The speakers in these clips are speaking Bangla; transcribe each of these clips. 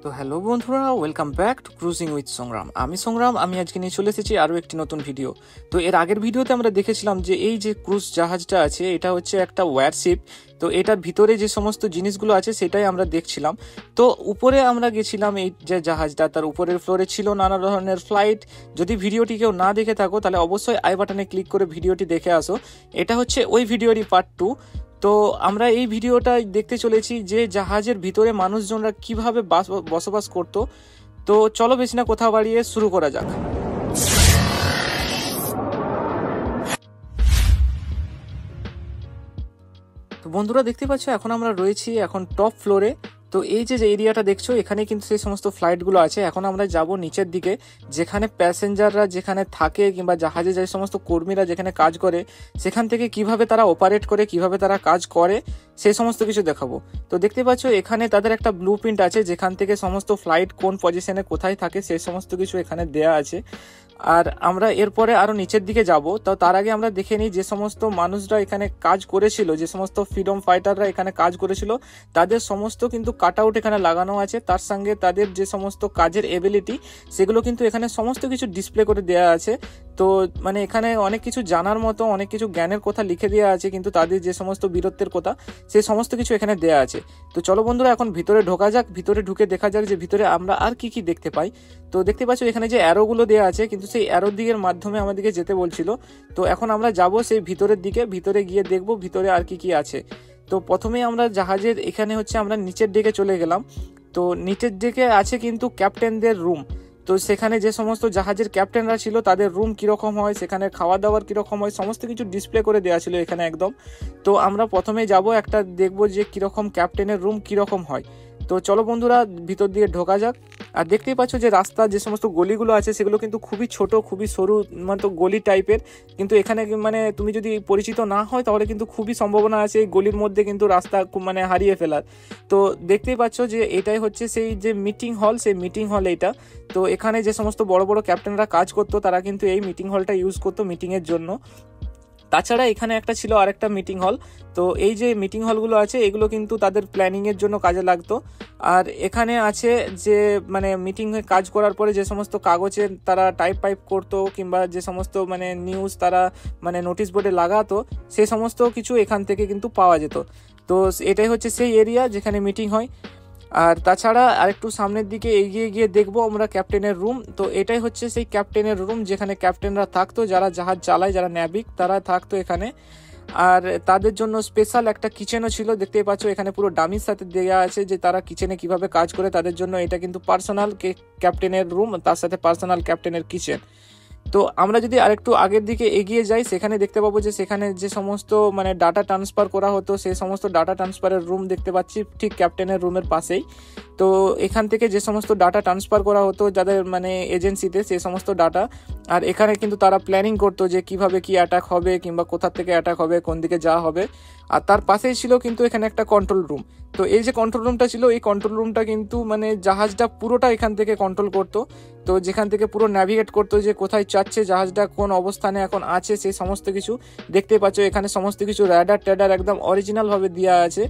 তো হ্যালো বন্ধুরা, welcome back to cruising with সংগ্রাম। আমি সংগ্রাম, আমি আজকে নিয়ে চলে এসেছি আরও একটি নতুন ভিডিও। তো এর আগের ভিডিওতে আমরা দেখেছিলাম যে এই যে ক্রুজ জাহাজটা আছে এটা হচ্ছে একটা ওয়ারশিপ। তো এটার ভিতরে যে সমস্ত জিনিসগুলো আছে সেটাই আমরা দেখছিলাম। তো উপরে আমরা গেছিলাম, এই যে জাহাজটা তার উপরের ফ্লোরে ছিল নানা ধরনের ফ্লাইট। যদি ভিডিওটি কেউ না দেখে থাকো তাহলে অবশ্যই আই বাটনে ক্লিক করে ভিডিওটি দেখে আসো। এটা হচ্ছে ওই ভিডিওরই পার্ট 2। তো আমরা এই ভিডিওটা দেখতে চলেছি যে জাহাজের ভিতরে মানুষজনরা কিভাবে বসবাস করত। তো চলো বেশি না কথা বাড়িয়ে শুরু করা যাক। তো বন্ধুরা দেখতে পাচ্ছ এখন আমরা রয়েছি এখন টপ ফ্লোরে। তো এই যে এরিয়াটা দেখছো এখানে কিন্তু সেই সমস্ত ফ্লাইটগুলো আছে। এখন আমরা যাব নিচের দিকে, যেখানে প্যাসেঞ্জাররা যেখানে থাকে কিংবা জাহাজে যে সমস্ত কর্মীরা যেখানে কাজ করে সেখান থেকে কিভাবে তারা অপারেট করে, কিভাবে তারা কাজ করে সেই সমস্ত কিছু দেখাবো। তো দেখতে পাচ্ছ এখানে তাদের একটা ব্লু প্রিন্ট আছে যেখান থেকে সমস্ত ফ্লাইট কোন পজিশনে কোথায় থাকে সেই সমস্ত কিছু এখানে দেয়া আছে। আর আমরা এরপরে আরো নিচের দিকে যাব। তো তার আগে আমরা দেখে নিই যে সমস্ত মানুষরা এখানে কাজ করেছিল, যে সমস্ত ফ্রিডম ফাইটাররা এখানে কাজ করেছিল তাদের সমস্ত কিন্তু কাট আউট এখানে লাগানো আছে। তার সঙ্গে তাদের যে সমস্ত কাজের এবিলিটি সেগুলো কিন্তু এখানে সমস্ত কিছু ডিসপ্লে করে দেওয়া আছে। তো মানে এখানে অনেক কিছু জানার মতো, অনেক কিছু জ্ঞানের কথা লিখে দেওয়া আছে, কিন্তু তাদের যে সমস্ত বীরত্বের কথা সেই সমস্ত কিছু এখানে দেওয়া আছে। তো চলো বন্ধুরা এখন ভিতরে ঢোকা যাক। ভিতরে ঢুকে দেখা যাক যে ভিতরে আমরা আর কি কি দেখতে পাই। তো দেখতে পাচ্ছ এখানে যে অ্যারোগুলো দেওয়া আছে, কিন্তু সেই অ্যারোর দিকের মাধ্যমে আমাদেরকে যেতে বলছিল। তো এখন আমরা যাব সেই ভিতরের দিকে, ভিতরে গিয়ে দেখবো ভিতরে আর কি কি আছে। তো প্রথমে আমরা জাহাজের এখানে হচ্ছে আমরা নিচের দিকে চলে গেলাম। তো নিচের দিকে আছে কিন্তু ক্যাপ্টেনদের রুম। তো সেখানে যে সমস্ত জাহাজের ক্যাপ্টেনরা ছিল তাদের রুম কিরকম হয়, সেখানে খাওয়া দাওয়ার কিরকম হয়, সমস্ত কিছু ডিসপ্লে করে দেওয়া ছিল এখানে একদম। তো আমরা প্রথমে যাব একটা দেখবো যে কিরকম ক্যাপ্টেনের রুম কিরকম হয়। তো চলো বন্ধুরা ভিতর দিয়ে ঢোকা যাক। আর দেখতেই পাচ্ছ যে রাস্তা যে সমস্ত গলিগুলো আছে সেগুলো কিন্তু খুবই ছোট, খুবই সরু, মানে গলি টাইপের। কিন্তু এখানে মানে তুমি যদি পরিচিত না হয় তাহলে কিন্তু খুবই সম্ভাবনা আছে এই গলির মধ্যে কিন্তু রাস্তা মানে হারিয়ে ফেলার। তো দেখতেই পাচ্ছ যে এটাই হচ্ছে সেই যে মিটিং হল, সেই মিটিং হল এইটা। তো এখানে যে সমস্ত বড় বড় ক্যাপ্টেনরা কাজ করতো তারা কিন্তু এই মিটিং হলটা ইউজ করতো মিটিংয়ের জন্য। তাছাড়া এখানে একটা ছিল আরেকটা মিটিং হল। তো এই যে মিটিং হলগুলো আছে এগুলো কিন্তু তাদের প্ল্যানিংয়ের জন্য কাজে লাগতো। আর এখানে আছে যে মানে মিটিংয়ে কাজ করার পরে যে সমস্ত কাগজে তারা টাইপ করতো কিংবা যে সমস্ত মানে নিউজ তারা মানে নোটিশ বোর্ডে লাগাতো সেই সমস্ত কিছু এখান থেকে কিন্তু পাওয়া যেত। তো এটাই হচ্ছে সেই এরিয়া যেখানে মিটিং হয়। আর তাছাড়া আরেকটু সামনের দিকে এগিয়ে গিয়ে দেখবো আমরা ক্যাপ্টেনের রুম। তো এটাই হচ্ছে সেই ক্যাপ্টেনের রুম যেখানে ক্যাপ্টেনরা থাকতো, যারা জাহাজ চালায়, যারা ন্যাভিক তারা থাকতো এখানে। আর তাদের জন্য স্পেশাল একটা কিচেনও ছিল, দেখতেই পাচ্ছ এখানে পুরো ডামির সাথে দেওয়া আছে যে তারা কিচেনে কিভাবে কাজ করে তাদের জন্য। এটা কিন্তু পার্সোনাল ক্যাপ্টেনের রুম, তার সাথে পার্সোনাল ক্যাপ্টেনের কিচেন। তো আমরা যদি আরেকটু আগের দিকে এগিয়ে যাই সেখানে দেখতে পাবো যে সেখানে যে সমস্ত মানে ডাটা ট্রান্সফার করা হতো সেই সমস্ত ডাটা ট্রান্সফারের রুম দেখতে পাচ্ছি ঠিক ক্যাপ্টেনের রুমের পাশেই। তো এখান থেকে যে সমস্ত ডাটা ট্রান্সফার করা হতো যাদের মানে এজেন্সিতে সেই সমস্ত ডাটা। আর এখানে কিন্তু তারা প্ল্যানিং করতো যে কিভাবে কি অ্যাটাক হবে কিংবা কোথা থেকে অ্যাটাক হবে, কোন দিকে যাওয়া হবে। আর তার পাশেই ছিল কিন্তু এখানে একটা কন্ট্রোল রুম। তো এই যে কন্ট্রোল রুমটা ছিল, এই কন্ট্রোল রুমটা কিন্তু মানে জাহাজটা পুরোটা এখান থেকে কন্ট্রোল করতো। তো যেখান থেকে পুরো ন্যাভিগেট করতো যে কোথায় যাচ্ছে, জাহাজটা কোন অবস্থানে এখন আছে সেই সমস্ত কিছু দেখতে পাচ্ছ। এখানে সমস্ত কিছু র্যাডার ট্যাডার একদম অরিজিনাল ভাবে দেওয়া আছে।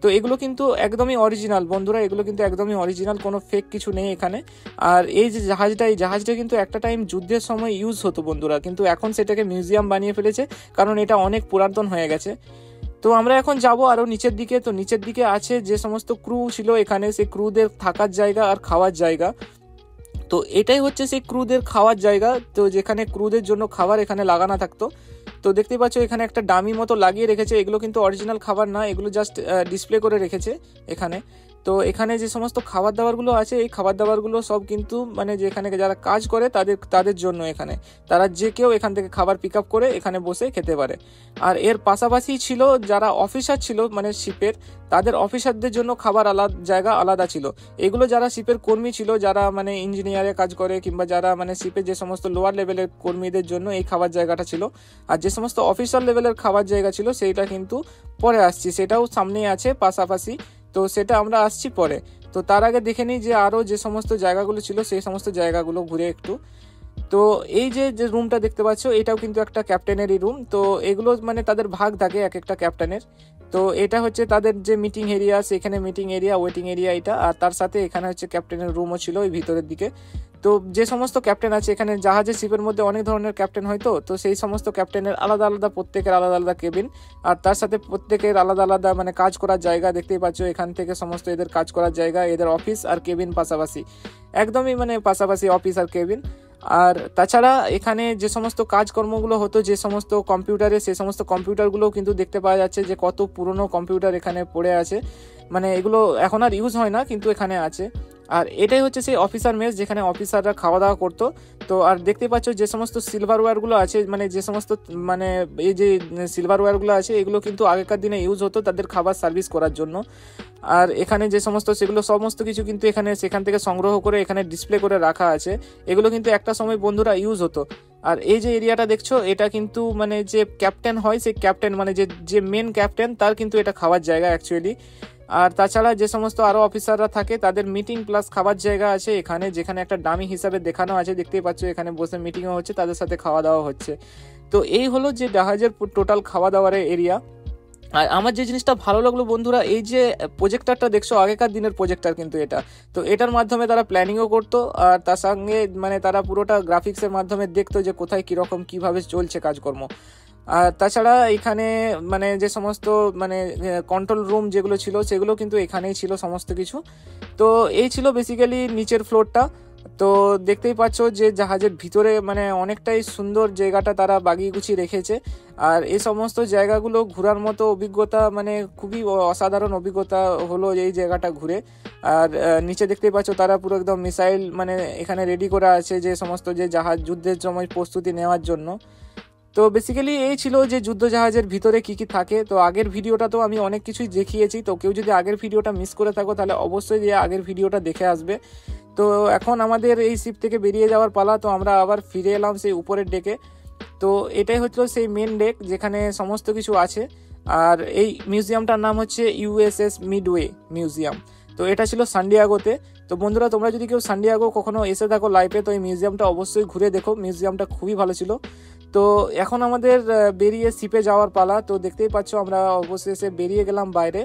তো এগুলো কিন্তু একদমই অরিজিনাল বন্ধুরা, এগুলো কিন্তু একদমই অরিজিনাল, কোনো ফেক কিছু নেই এখানে। আর এই যে জাহাজটা, এই জাহাজটা কিন্তু একটা টাইম যুদ্ধের সময় ইউজ হতো বন্ধুরা, কিন্তু এখন সেটাকে মিউজিয়াম বানিয়ে ফেলেছে কারণ এটা অনেক পুরাতন হয়ে গেছে। তো আমরা এখন যাব আরো নিচের দিকে। তো নিচের দিকে আছে যে সমস্ত ক্রু ছিল এখানে, সেই ক্রুদের থাকার জায়গা আর খাওয়ার জায়গা। তো এটাই হচ্ছে সেই ক্রুদের খাওয়ার জায়গা, তো যেখানে ক্রুদের জন্য খাবার এখানে লাগানো থাকতো। তো দেখতে পাচ্ছ এখানে একটা ডামি মতো লাগিয়ে রেখেছে, এগুলো কিন্তু অরিজিনাল খাবার না, এগুলো জাস্ট ডিসপ্লে করে রেখেছে এখানে। তো এখানে যে সমস্ত খাবার দাবারগুলো আছে এই খাবার দাবারগুলো সব কিন্তু মানে যেখানে যারা কাজ করে তাদের জন্য এখানে তারা যে কেউ এখান থেকে খাবার পিক আপ করে এখানে বসে খেতে পারে। আর এর পাশাপাশি ছিল যারা অফিসার ছিল মানে শিপের, তাদের অফিসারদের জন্য খাবার জায়গা আলাদা ছিল। এগুলো যারা শিপের কর্মী ছিল, যারা মানে ইঞ্জিনিয়ারে কাজ করে কিংবা যারা মানে শিপের যে সমস্ত লোয়ার লেভেলের কর্মীদের জন্য এই খাবার জায়গাটা ছিল। আর যে সমস্ত অফিসার লেভেলের খাবার জায়গা ছিল সেইটা কিন্তু পরে আসছি, সেটাও সামনেই আছে পাশাপাশি। তো সেটা আমরা আসছি পরে। তো তার আগে দেখে নিই যে আরো যে সমস্ত জায়গাগুলো ছিল সেই সমস্ত জায়গাগুলো ঘুরে একটু। তো এই যে রুমটা দেখতে পাচ্ছ এটাও কিন্তু একটা ক্যাপ্টেনেরই রুম। তো এগুলো মানে তাদের ভাগ থাকে এক একটা ক্যাপ্টেনের। তো এটা হচ্ছে তাদের যে মিটিং এরিয়া, সেখানে মিটিং এরিয়া, ওয়েটিং এরিয়া এটা, আর তার সাথে এখানে হচ্ছে ক্যাপ্টেনের রুমও ছিল ওই ভিতরের দিকে। তো যে সমস্ত ক্যাপ্টেন আছে এখানে, জাহাজের শিপের মধ্যে অনেক ধরনের ক্যাপ্টেন হয়, তো সেই সমস্ত ক্যাপ্টেনের আলাদা আলাদা, প্রত্যেকের আলাদা আলাদা কেবিন, আর তার সাথে প্রত্যেকের আলাদা আলাদা মানে কাজ করার জায়গা। দেখতেই পাচ্ছ এখান থেকে সমস্ত এদের কাজ করার জায়গা, এদের অফিস আর কেবিন পাশাপাশি, একদমই মানে পাশাপাশি অফিস আর কেবিন। আর তাছাড়া এখানে যে সমস্ত কাজকর্মগুলো হতো, যে সমস্ত কম্পিউটারে, সেই সমস্ত কম্পিউটারগুলোও কিন্তু দেখতে পাওয়া যাচ্ছে যে কত পুরনো কম্পিউটার এখানে পড়ে আছে, মানে এগুলো এখন আর ইউজ হয় না কিন্তু এখানে আছে। আর এটাই হচ্ছে সেই অফিসার মেস যেখানে অফিসাররা খাওয়া দাওয়া করতো। তো আর দেখতে পাচ্ছ যে সমস্ত সিলভারওয়্যারগুলো আছে, মানে যে সমস্ত মানে এই যে সিলভারওয়্যারগুলো আছে এগুলো কিন্তু আগেকার দিনে ইউজ হতো তাদের খাবার সার্ভিস করার জন্য। আর এখানে যে সমস্ত সেগুলো সমস্ত কিছু কিন্তু এখানে সেখান থেকে সংগ্রহ করে এখানে ডিসপ্লে করে রাখা আছে। এগুলো কিন্তু একটা সময় বন্ধুরা ইউজ হতো। আর এই যে এরিয়াটা দেখছো এটা কিন্তু মানে যে ক্যাপ্টেন হয়, সেই ক্যাপ্টেন মানে যে মেন ক্যাপ্টেন তার কিন্তু এটা খাওয়ার জায়গা অ্যাকচুয়ালি। আর তাছাড়া যে সমস্ত আরো অফিসাররা থাকে তাদের মিটিং প্লাস খাবার জায়গা আছে এখানে, যেখানে একটা ডামি হিসাবে দেখানো আছে, দেখতেই পাচ্ছ এখানে বসে মিটিংও হচ্ছে, তাদের সাথে খাওয়া দাওয়া হচ্ছে। তো এই হলো যে জাহাজের টোটাল খাওয়া দাওয়ার এরিয়া। আর আমার যে জিনিসটা ভালো লাগলো বন্ধুরা, এই যে প্রজেক্টরটা দেখছো আগেকার দিনের প্রজেক্টর কিন্তু এটা, তো এটার মাধ্যমে তারা প্ল্যানিংও করতো, আর তার সঙ্গে মানে তারা পুরোটা গ্রাফিক্সের মাধ্যমে দেখতো যে কোথায় কীরকম কীভাবে চলছে কাজকর্ম। আর তাছাড়া এখানে মানে যে সমস্ত মানে কন্ট্রোল রুম যেগুলো ছিল সেগুলো কিন্তু এখানেই ছিল সমস্ত কিছু। তো এই ছিল বেসিক্যালি নিচের ফ্লোরটা। তো দেখতেই পাচ্ছ যে জাহাজের ভিতরে মানে অনেকটাই সুন্দর জায়গাটা তারা বাগিয়ে গুছিয়ে রেখেছে। আর এই সমস্ত জায়গাগুলো ঘোরার মতো অভিজ্ঞতা, মানে খুবই অসাধারণ অভিজ্ঞতা হলো এই জায়গাটা ঘুরে। আর নিচে দেখতেই পাচ্ছ তারা পুরো একদম মিসাইল মানে এখানে রেডি করা আছে, যে সমস্ত যে জাহাজ যুদ্ধের সময় প্রস্তুতি নেওয়ার জন্য। তো বেসিক্যালি এই ছিল যে যুদ্ধ জাহাজের ভিতরে কি কি থাকে। তো আগের ভিডিওটা তো আমি অনেক কিছুই দেখিয়েছি, তো কেউ যদি আগের ভিডিওটা মিস করে থাকো তাহলে অবশ্যই যে আগের ভিডিওটা দেখে আসবে। তো এখন আমাদের এই শিপ থেকে বেরিয়ে যাওয়ার পালা, তো আমরা আবার ফিরে এলাম সেই উপরের ডেকে। তো এটাই হচ্ছিল সেই মেন ডেক যেখানে সমস্ত কিছু আছে। আর এই মিউজিয়ামটার নাম হচ্ছে ইউএসএস মিডওয়ে মিউজিয়াম। তো এটা ছিল সান্ডিয়াগোতে। তো বন্ধুরা তোমরা যদি কেউ সান্ডিয়াগো কখনো এসে থাকো লাইফে, তো এই মিউজিয়ামটা অবশ্যই ঘুরে দেখো, মিউজিয়ামটা খুবই ভালো ছিল। তো এখন আমাদের বেরিয়ে শিপে যাওয়ার পালা। তো দেখতেই পাচ্ছ আমরা অবশেষে বেরিয়ে গেলাম বাইরে।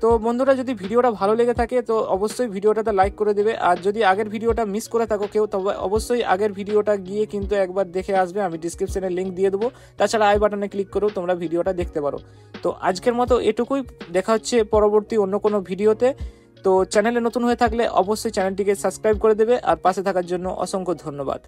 তো বন্ধুরা যদি ভিডিওটা ভালো লেগে থাকে তো অবশ্যই ভিডিওটাতে লাইক করে দেবে, আর যদি আগের ভিডিওটা মিস করে থাকো কেউ, তবে অবশ্যই আগের ভিডিওটা গিয়ে কিন্তু একবার দেখে আসবে, আমি ডিসক্রিপশনে লিঙ্ক দিয়ে দেবো। তাছাড়া আই বাটনে ক্লিক করেও তোমরা ভিডিওটা দেখতে পারো। তো আজকের মতো এটুকুই, দেখা হচ্ছে পরবর্তী অন্য কোনো ভিডিওতে। তো চ্যানেলে নতুন হয়ে থাকলে অবশ্যই চ্যানেলটিকে সাবস্ক্রাইব করে দেবে, আর পাশে থাকার জন্য অসংখ্য ধন্যবাদ।